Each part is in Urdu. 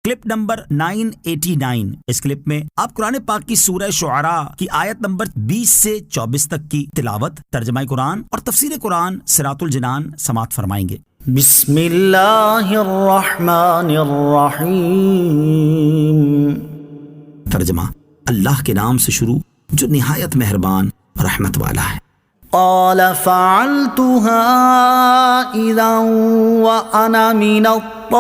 Clip number 989۔ اس کلپ میں آپ قرآن پاک کی سورہ شعراء کی آیت نمبر 20 سے 24 تک کی تلاوت، ترجمہ قرآن اور تفسیر قرآن سراۃ الجنان سماعت فرمائیں گے۔ بسم اللہ الرحمن الرحیم۔ ترجمہ: اللہ کے نام سے شروع جو نہایت مہربان رحمت والا ہے۔ قال فعلتها اذا وانا من الضالين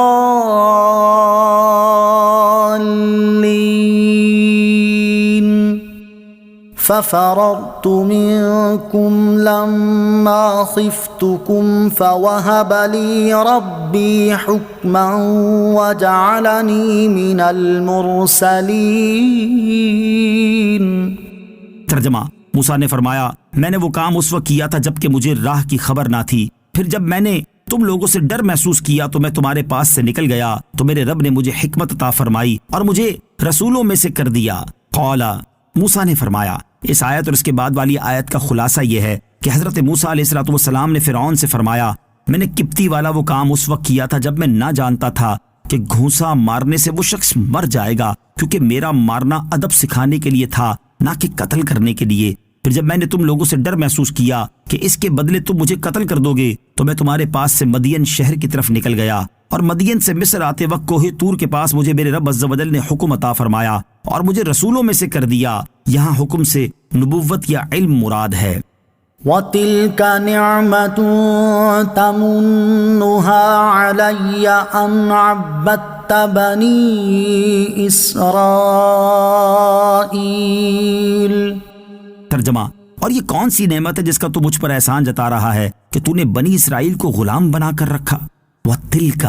ففررت منكم لما خفتكم فوهب لي ربي حكما وجعلني من المرسلين۔ ترجمہ: موسیٰ نے فرمایا، میں نے وہ کام اس وقت کیا تھا جب کہ مجھے راہ کی خبر نہ تھی، پھر جب میں نے تم لوگوں سے ڈر محسوس کیا تو میں تمہارے پاس سے نکل گیا تو میرے رب نے مجھے حکمت عطا فرمائی اور مجھے رسولوں میں سے کر دیا۔ قال، موسیٰ نے فرمایا۔ اس آیت اور اس کے بعد والی آیت کا خلاصہ یہ ہے کہ حضرت موسیٰ علیہ السلام نے فرعون سے فرمایا، میں نے کبتی والا وہ کام اس وقت کیا تھا جب میں نہ جانتا تھا کہ گھونسا مارنے سے وہ شخص مر جائے گا، کیونکہ میرا مارنا ادب سکھانے کے لیے تھا نہ کہ قتل کرنے کے لیے۔ پھر جب میں نے تم لوگوں سے ڈر محسوس کیا کہ اس کے بدلے تم مجھے قتل کر دو گے تو میں تمہارے پاس سے مدین شہر کی طرف نکل گیا، اور مدین سے مصر آتے وقت کوہ طور کے پاس مجھے میرے رب عز و جل نے حکم عطا فرمایا اور مجھے رسولوں میں سے کر دیا۔ یہاں حکم سے نبوت یا علم مراد ہے۔ وَتِلْكَ نِعْمَةٌ تَمُنُّهَا عَلَيَّ أَنْ عَبَّدتَّ بَنِي إِسْرَائِيلَ۔ ترجمہ: اور یہ کون سی نعمت ہے جس کا تو مجھ پر احسان جتا رہا ہے کہ تو نے بنی اسرائیل کو غلام بنا کر رکھا۔ وَتِلْكَ،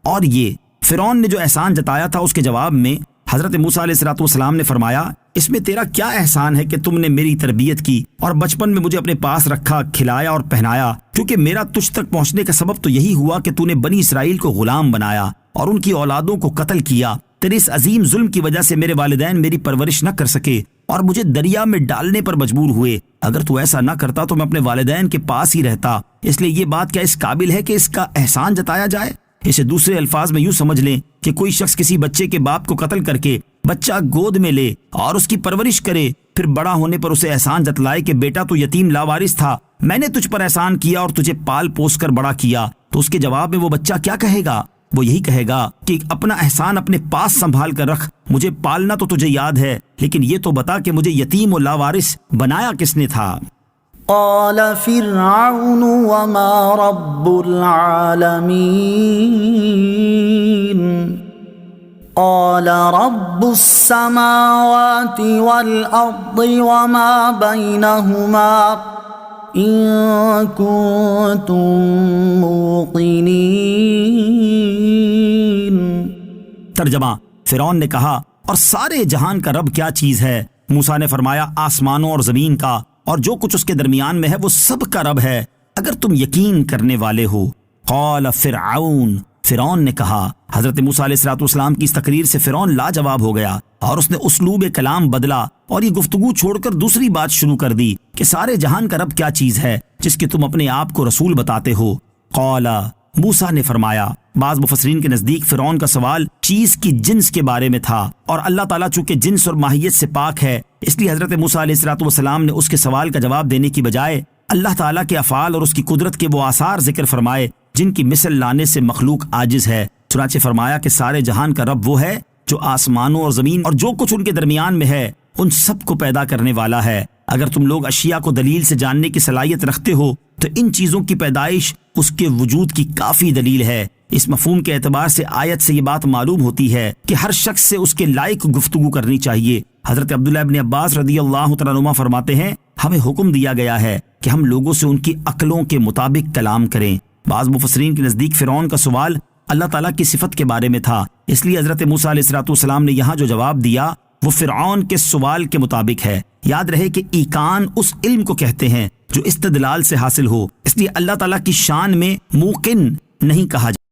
اور یہ فرعون نے جو احسان جتایا تھا اس کے جواب میں حضرت موسیٰ علیہ السلام نے فرمایا، اس میں تیرا کیا احسان ہے کہ تم نے میری تربیت کی اور بچپن میں مجھے اپنے پاس رکھا، کھلایا اور پہنایا، کیونکہ میرا تجھ تک پہنچنے کا سبب تو یہی ہوا کہ تو نے بنی اسرائیل کو غلام بنایا اور ان کی اولادوں کو قتل کیا۔ تیرے اس عظیم ظلم کی وجہ سے میرے والدین میری پرورش نہ کر سکے اور مجھے دریا میں ڈالنے پر مجبور ہوئے۔ اگر تو ایسا نہ کرتا تو میں اپنے والدین کے پاس ہی رہتا، اس لیے یہ بات کیا اس قابل ہے کہ اس کا احسان جتایا جائے؟ اسے دوسرے الفاظ میں یوں سمجھ لیں کہ کوئی شخص کسی بچے کے باپ کو قتل کر کے بچہ گود میں لے اور اس کی پرورش کرے، پھر بڑا ہونے پر اسے احسان جتلائے کہ بیٹا تو یتیم لاوارث تھا، میں نے تجھ پر احسان کیا اور تجھے پال پوس کر بڑا کیا، تو اس کے جواب میں وہ بچہ کیا کہے گا؟ وہ یہی کہے گا کہ اپنا احسان اپنے پاس سنبھال کر رکھ، مجھے پالنا تو تجھے یاد ہے، لیکن یہ تو بتا کہ مجھے یتیم و لاوارث بنایا کس نے تھا؟ قال فرعون وما رب العالمين قال رب السماوات والأرض وما بينهما إن كنتم موقنين۔ ترجمہ: فرعون نے کہا، اور سارے جہان کا رب کیا چیز ہے؟ موسیٰ نے فرمایا، آسمانوں اور زمین کا اور جو کچھ اس کے درمیان میں ہے وہ سب کا رب ہے، اگر تم یقین کرنے والے ہو۔ قال فرعون، فرعون نے کہا۔ حضرت موسیٰ علیہ السلام کی اس تقریر سے فرعون لاجواب ہو گیا اور اس نے اسلوب کلام بدلا اور یہ گفتگو چھوڑ کر دوسری بات شروع کر دی کہ سارے جہان کا رب کیا چیز ہے جس کے تم اپنے آپ کو رسول بتاتے ہو؟ قال، موسیٰ نے فرمایا۔ بعض مفسرین کے نزدیک فرعون کا سوال چیز کی جنس کے بارے میں تھا، اور اللہ تعالیٰ چونکہ جنس اور ماہیت سے پاک ہے اس لیے حضرت موسیٰ علیہ السلام نے اس کے سوال کا جواب دینے کی بجائے اللہ تعالیٰ کے افعال اور اس کی قدرت کے وہ آثار ذکر فرمائے جن کی مثل لانے سے مخلوق عاجز ہے۔ چنانچہ فرمایا کہ سارے جہان کا رب وہ ہے جو آسمانوں اور زمین اور جو کچھ ان کے درمیان میں ہے ان سب کو پیدا کرنے والا ہے۔ اگر تم لوگ اشیاء کو دلیل سے جاننے کی صلاحیت رکھتے ہو تو ان چیزوں کی پیدائش اس کے وجود کی کافی دلیل ہے۔ اس مفہوم کے اعتبار سے آیت سے یہ بات معلوم ہوتی ہے کہ ہر شخص سے اس کے لائق گفتگو کرنی چاہیے۔ حضرت عبداللہ ابن عباس رضی اللہ تعالیٰ عنہما فرماتے ہیں، ہمیں حکم دیا گیا ہے کہ ہم لوگوں سے ان کی عقلوں کے مطابق کلام کریں۔ بعض مفسرین کے نزدیک فرعون کا سوال اللہ تعالیٰ کی صفت کے بارے میں تھا، اس لیے حضرت موسیٰ علیہ السلام نے یہاں جو جواب دیا وہ فرعون کے سوال کے مطابق ہے۔ یاد رہے کہ ایقان اس علم کو کہتے ہیں جو استدلال سے حاصل ہو، اس لیے اللہ تعالیٰ کی شان میں موقن نہیں کہا جاتا۔